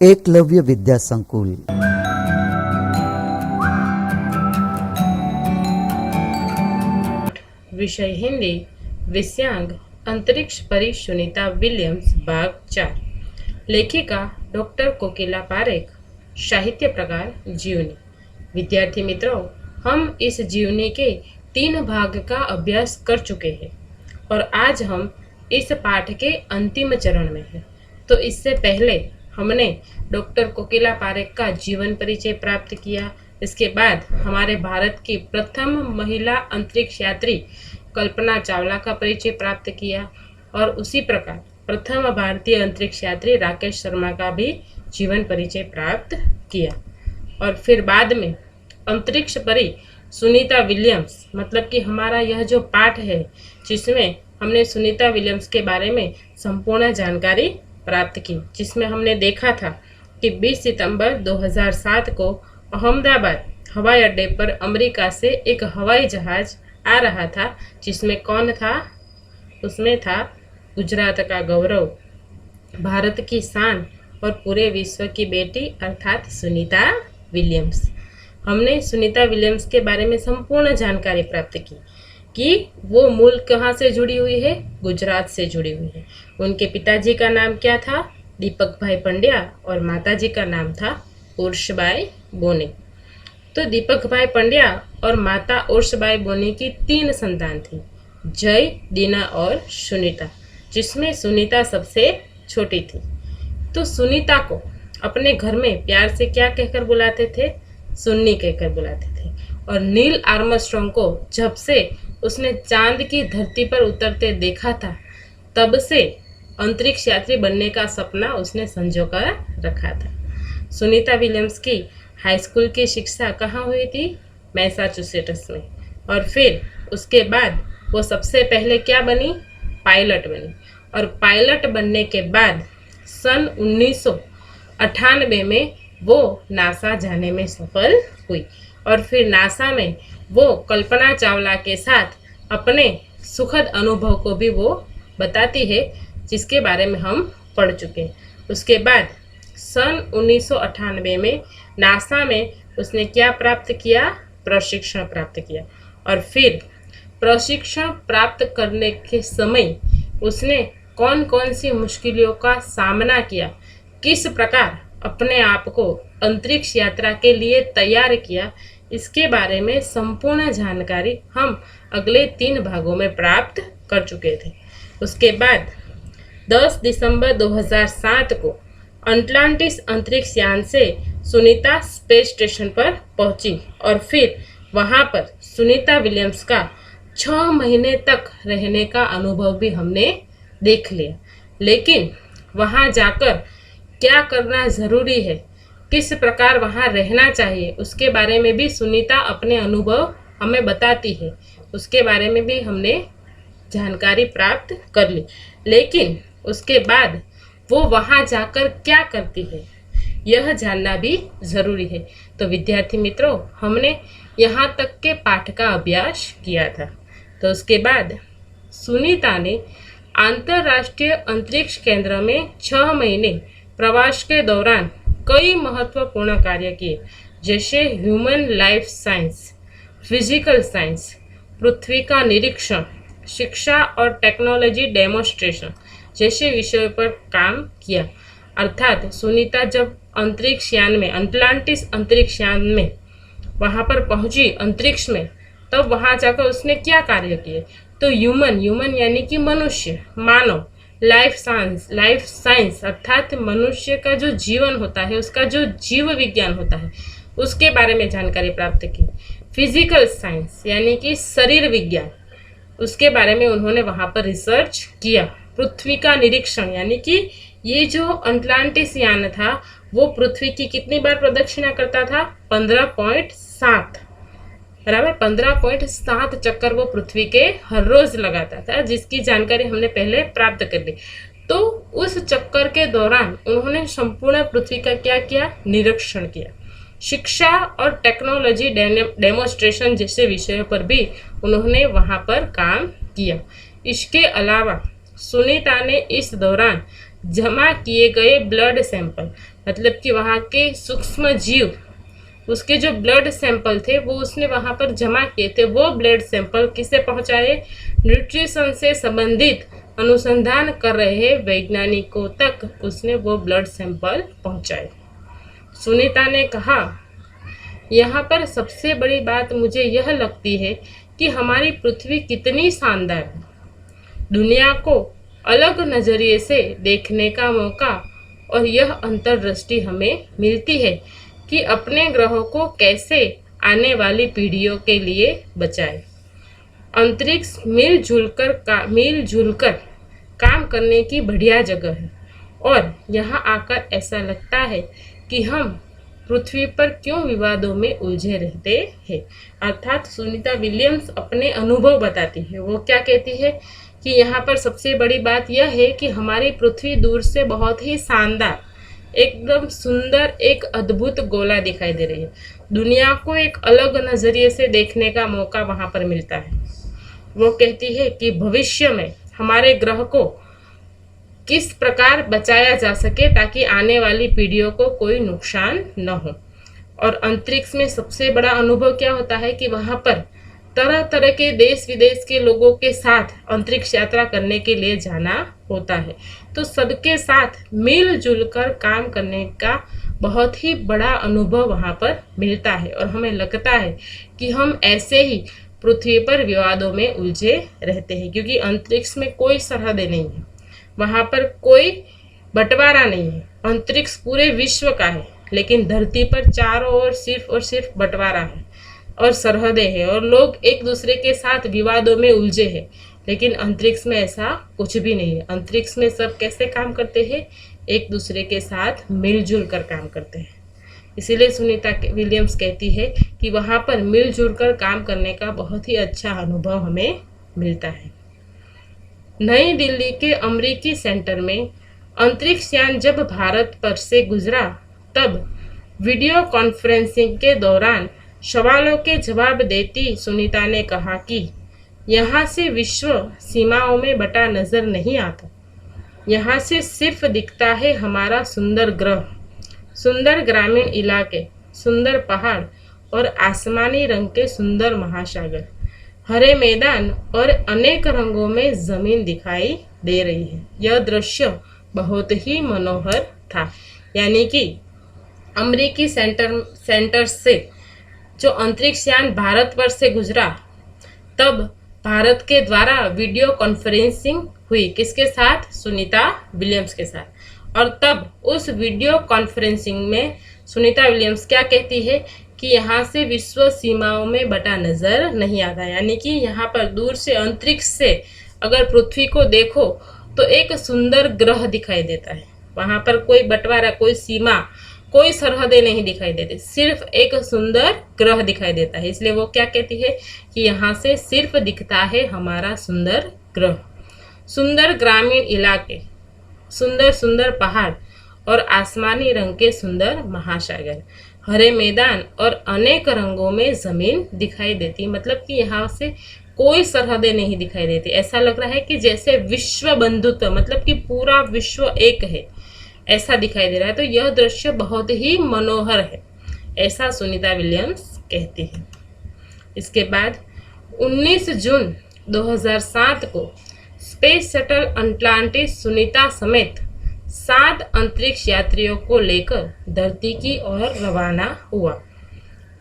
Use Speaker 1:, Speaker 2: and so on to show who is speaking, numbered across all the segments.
Speaker 1: एकलव्य विद्या संकुल।
Speaker 2: विषय हिंदी, विषयांग अंतरिक्ष परी सुनीता विलियम्स, भाग 4। लेखिका डॉक्टर कोकिला पारेख। साहित्य प्रकार जीवनी। विद्यार्थी मित्रों, हम इस जीवनी के 3 भाग का अभ्यास कर चुके हैं और आज हम इस पाठ के अंतिम चरण में हैं। तो इससे पहले हमने डॉक्टर कोकिला पारेख का जीवन परिचय प्राप्त किया। इसके बाद हमारे भारत की प्रथम महिला अंतरिक्ष यात्री कल्पना चावला का परिचय प्राप्त किया और उसी प्रकार प्रथम भारतीय अंतरिक्ष यात्री राकेश शर्मा का भी जीवन परिचय प्राप्त किया। और फिर बाद में अंतरिक्ष परी सुनीता विलियम्स, मतलब कि हमारा यह जो पाठ है जिसमें हमने सुनीता विलियम्स के बारे में संपूर्ण जानकारी प्राप्त की, जिसमें हमने देखा था कि 20 सितंबर 2007 को अहमदाबाद हवाई अड्डे पर अमेरिका से एक हवाई जहाज आ रहा था, जिसमें कौन था? उसमें था गुजरात का गौरव, भारत की शान और पूरे विश्व की बेटी अर्थात सुनीता विलियम्स। हमने सुनीता विलियम्स के बारे में संपूर्ण जानकारी प्राप्त की कि वो मूल कहाँ से जुड़ी हुई है? गुजरात से जुड़ी हुई है। उनके पिताजी का नाम क्या था? दीपक भाई पंड्या, और माताजी का नाम था उर्सबाई बोने। तो दीपक भाई पंड्या और माता उर्सबाई बोने की 3 संतान थी, जय, दीना और सुनीता, जिसमें सुनीता सबसे छोटी थी। तो सुनीता को अपने घर में प्यार से क्या कहकर बुलाते थे? सुन्नी कहकर बुलाते थे। और नील आर्मस्ट्रॉन्ग को जब से उसने चांद की धरती पर उतरते देखा था, तब से अंतरिक्ष यात्री बनने का सपना उसने संजो कर रखा था। सुनीता विलियम्स की हाई स्कूल की शिक्षा कहाँ हुई थी? मैसाचुसेट्स में। और फिर उसके बाद वो सबसे पहले क्या बनी? पायलट बनी। और पायलट बनने के बाद सन 1998 में वो नासा जाने में सफल हुई और फिर नासा में वो कल्पना चावला के साथ अपने सुखद अनुभव को भी वो बताती है, जिसके बारे में हम पढ़ चुके हैं। उसके बाद सन 1998 में नासा में उसने क्या प्राप्त किया? प्रशिक्षण प्राप्त किया। और फिर प्रशिक्षण प्राप्त करने के समय उसने कौन कौन सी मुश्किलों का सामना किया, किस प्रकार अपने आप को अंतरिक्ष यात्रा के लिए तैयार किया, इसके बारे में संपूर्ण जानकारी हम अगले 3 भागों में प्राप्त कर चुके थे। उसके बाद 10 दिसंबर 2007 को अटलांटिस अंतरिक्ष यान से सुनीता स्पेस स्टेशन पर पहुंची और फिर वहां पर सुनीता विलियम्स का 6 महीने तक रहने का अनुभव भी हमने देख लिया। लेकिन वहां जाकर क्या करना ज़रूरी है, किस प्रकार वहाँ रहना चाहिए, उसके बारे में भी सुनीता अपने अनुभव हमें बताती है। उसके बारे में भी हमने जानकारी प्राप्त कर ली। लेकिन उसके बाद वो वहाँ जाकर क्या करती है, यह जानना भी ज़रूरी है। तो विद्यार्थी मित्रों, हमने यहाँ तक के पाठ का अभ्यास किया था। तो उसके बाद सुनीता ने अंतर्राष्ट्रीय अंतरिक्ष केंद्र में 6 महीने प्रवास के दौरान कई महत्वपूर्ण कार्य किए, जैसे human life science, physical science, पृथ्वी का निरीक्षण, शिक्षा और टेक्नोलॉजी डेमोन्स्ट्रेशन जैसे विषयों पर काम किया। अर्थात सुनीता जब अंतरिक्ष यान में, अटलांटिस अंतरिक्ष यान में वहाँ पर पहुँची अंतरिक्ष में, तब वहाँ जाकर उसने क्या कार्य किए? तो ह्यूमन यानी कि मनुष्य, मानव, लाइफ साइंस अर्थात मनुष्य का जो जीवन होता है, उसका जो जीव विज्ञान होता है, उसके बारे में जानकारी प्राप्त की। फिजिकल साइंस यानी कि शरीर विज्ञान, उसके बारे में उन्होंने वहाँ पर रिसर्च किया। पृथ्वी का निरीक्षण यानी कि ये जो अटलांटिस यान था वो पृथ्वी की कितनी बार प्रदक्षिणा करता था? 15.7, बराबर 15.7 चक्कर वो पृथ्वी के हर रोज लगाता था, जिसकी जानकारी हमने पहले प्राप्त कर ली। तो उस चक्कर के दौरान उन्होंने संपूर्ण पृथ्वी का क्या किया? निरीक्षण किया। शिक्षा और टेक्नोलॉजी डेमोन्स्ट्रेशन जैसे विषयों पर भी उन्होंने वहाँ पर काम किया। इसके अलावा सुनीता ने इस दौरान जमा किए गए ब्लड सैंपल मतलब कि वहाँ के सूक्ष्म जीव, उसके जो ब्लड सैंपल थे वो उसने वहाँ पर जमा किए थे। वो ब्लड सैंपल किसे पहुँचाए? न्यूट्रिशन से संबंधित अनुसंधान कर रहे वैज्ञानिकों तक उसने वो ब्लड सैंपल पहुँचाए। सुनीता ने कहा, यहाँ पर सबसे बड़ी बात मुझे यह लगती है कि हमारी पृथ्वी कितनी शानदार है। दुनिया को अलग नज़रिए से देखने का मौका और यह अंतर्दृष्टि हमें मिलती है कि अपने ग्रहों को कैसे आने वाली पीढ़ियों के लिए बचाए। अंतरिक्ष मिलजुल कर काम करने की बढ़िया जगह है और यहाँ आकर ऐसा लगता है कि हम पृथ्वी पर क्यों विवादों में उलझे रहते हैं। अर्थात सुनीता विलियम्स अपने अनुभव बताती है। वो क्या कहती है कि यहाँ पर सबसे बड़ी बात यह है कि हमारी पृथ्वी दूर से बहुत ही शानदार, एकदम सुंदर, एक अद्भुत गोला दिखाई दे रही है। दुनिया को एक अलग नज़रिए से देखने का मौका वहाँ पर मिलता है। वो कहती है कि भविष्य में हमारे ग्रह को किस प्रकार बचाया जा सके ताकि आने वाली पीढ़ियों को कोई नुकसान न हो। और अंतरिक्ष में सबसे बड़ा अनुभव क्या होता है कि वहाँ पर तरह तरह के देश विदेश के लोगों के साथ अंतरिक्ष यात्रा करने के लिए जाना होता है। तो सबके साथ मिलजुल कर काम करने का बहुत ही बड़ा अनुभव वहाँ पर मिलता है और हमें लगता है कि हम ऐसे ही पृथ्वी पर विवादों में उलझे रहते हैं, क्योंकि अंतरिक्ष में कोई सरहदें नहीं है, वहाँ पर कोई बंटवारा नहीं है। अंतरिक्ष पूरे विश्व का है, लेकिन धरती पर चारों ओर सिर्फ और सिर्फ बंटवारा है और सरहदें हैं और लोग एक दूसरे के साथ विवादों में उलझे हैं। लेकिन अंतरिक्ष में ऐसा कुछ भी नहीं है। अंतरिक्ष में सब कैसे काम करते हैं? एक दूसरे के साथ मिलजुल कर काम करते हैं। इसीलिए सुनीता विलियम्स कहती है कि वहाँ पर मिलजुल कर काम करने का बहुत ही अच्छा अनुभव हमें मिलता है। नई दिल्ली के अमेरिकी सेंटर में अंतरिक्ष यान जब भारत पर से गुजरा, तब वीडियो कॉन्फ्रेंसिंग के दौरान सवालों के जवाब देती सुनीता ने कहा कि यहाँ से विश्व सीमाओं में बटा नजर नहीं आता। यहाँ से सिर्फ दिखता है हमारा सुंदर ग्रह, सुंदर ग्रामीण इलाके, सुंदर पहाड़ और आसमानी रंग के सुंदर महासागर, हरे मैदान और अनेक रंगों में जमीन दिखाई दे रही है। यह दृश्य बहुत ही मनोहर था। यानी कि अमेरिकी सेंटर से जो अंतरिक्ष यान भारतवर्ष से गुजरा, तब भारत के द्वारा वीडियो कॉन्फ्रेंसिंग हुई। किसके साथ? सुनीता विलियम्स के साथ। और तब उस वीडियो कॉन्फ्रेंसिंग में सुनीता विलियम्स क्या कहती है कि यहाँ से विश्व सीमाओं में बटा नजर नहीं आता। यानी कि यहाँ पर दूर से अंतरिक्ष से अगर पृथ्वी को देखो तो एक सुंदर ग्रह दिखाई देता है। वहाँ पर कोई बंटवारा, कोई सीमा, कोई सरहदें नहीं दिखाई देती, सिर्फ एक सुंदर ग्रह दिखाई देता है। इसलिए वो क्या कहती है कि यहाँ से सिर्फ दिखता है हमारा सुंदर ग्रह, सुंदर ग्रामीण इलाके, सुंदर सुंदर पहाड़ और आसमानी रंग के सुंदर महासागर, हरे मैदान और अनेक रंगों में जमीन दिखाई देती। मतलब कि यहाँ से कोई सरहदें नहीं दिखाई देती। ऐसा लग रहा है कि जैसे विश्व बंधुत्व, मतलब कि पूरा विश्व एक है, ऐसा दिखाई दे रहा है। तो यह दृश्य बहुत ही मनोहर है, ऐसा सुनीता विलियम्स कहती है। इसके बाद 19 जून 2007 को स्पेस शटल अटलांटिस सुनीता समेत 7 अंतरिक्ष यात्रियों को लेकर धरती की ओर रवाना हुआ।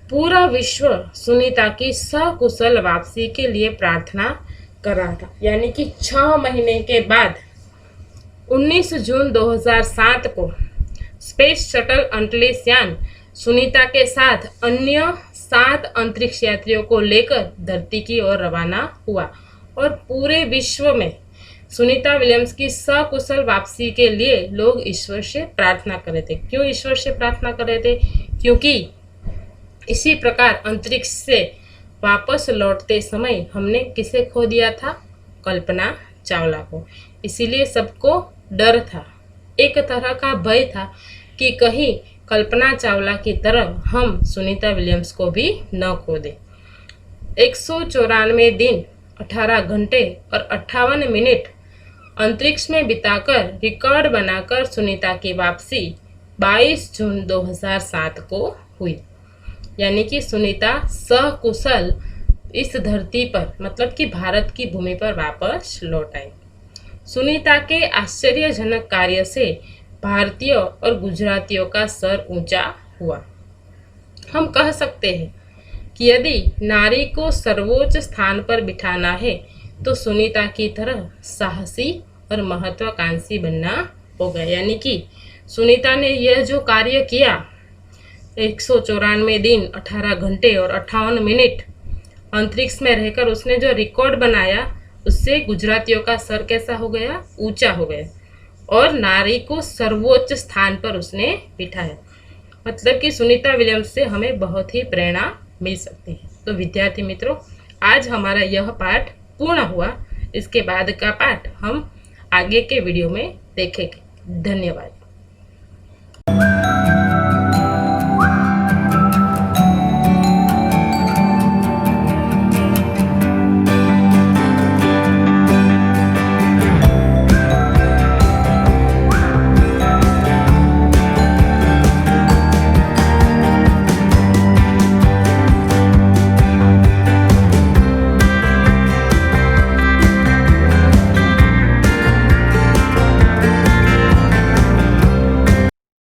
Speaker 2: पूरा विश्व सुनीता की सकुशल वापसी के लिए प्रार्थना कर रहा था। यानी कि 6 महीने के बाद 19 जून 2007 को स्पेस शटल अटलांटिस यान सुनीता के साथ अन्य 7 अंतरिक्ष यात्रियों को लेकर धरती की ओर रवाना हुआ और पूरे विश्व में सुनीता विलियम्स की सकुशल वापसी के लिए लोग ईश्वर से प्रार्थना कर रहे थे। क्यों ईश्वर से प्रार्थना कर रहे थे? क्योंकि इसी प्रकार अंतरिक्ष से वापस लौटते समय हमने किसे खो दिया था? कल्पना चावला को। इसीलिए सबको डर था, एक तरह का भय था कि कहीं कल्पना चावला की तरह हम सुनीता विलियम्स को भी न खो दें। 194 दिन, 18 घंटे और 58 मिनट अंतरिक्ष में बिताकर रिकॉर्ड बनाकर सुनीता की वापसी 22 जून 2007 को हुई। यानी कि सुनीता सकुशल इस धरती पर मतलब कि भारत की भूमि पर वापस लौट आई। सुनीता के आश्चर्यजनक कार्य से भारतीयों और गुजरातियों का सर ऊंचा हुआ। हम कह सकते हैं कि यदि नारी को सर्वोच्च स्थान पर बिठाना है तो सुनीता की तरह साहसी और महत्वाकांक्षी बनना होगा। यानी कि सुनीता ने यह जो कार्य किया, 194 दिन 18 घंटे और 58 मिनट अंतरिक्ष में रहकर उसने जो रिकॉर्ड बनाया, उससे गुजरातियों का सर कैसा हो गया, ऊंचा हो गया, और नारी को सर्वोच्च स्थान पर उसने बिठाया। मतलब कि सुनीता विलियम्स से हमें बहुत ही प्रेरणा मिल सकती है। तो विद्यार्थी मित्रों, आज हमारा यह पाठ पूर्ण हुआ। इसके बाद का पाठ हम आगे के वीडियो में देखेंगे। धन्यवाद।